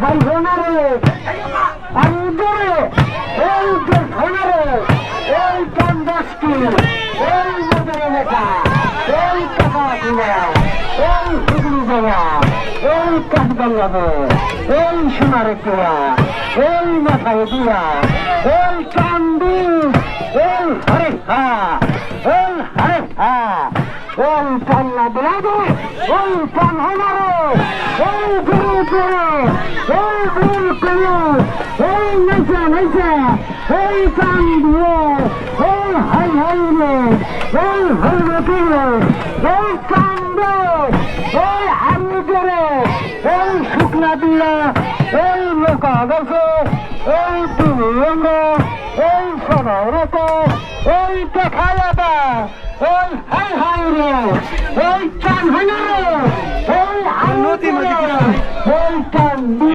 ভাই বোনারে আমি ধরে এই যে সোনারে এই কান্দাসকি এই মজুরি লেখা এই টাকা কিনা এই হুগলি জায়গা এই কাঠবাংলাবে এই সোনারে কুয়া এই মাথায় দিয়া এই চান্দি এই হরে হা এই হরে হা এই পান্না বিলাদে এই পান হমারে এই গুরু করে এই ভুল করে এই নেচে নেচে এই কান দিয়ে এই হাই হাই রে এই হইবে কিরে এই কান্দে এই হারি করে এই শুকনা দিয়ে এই লোকা গেছে এই দুরঙ্গ এই সদরতে এই দেখালাবা এই হাই হাই রে এই কান হইনা রে এই হাই রে এই কান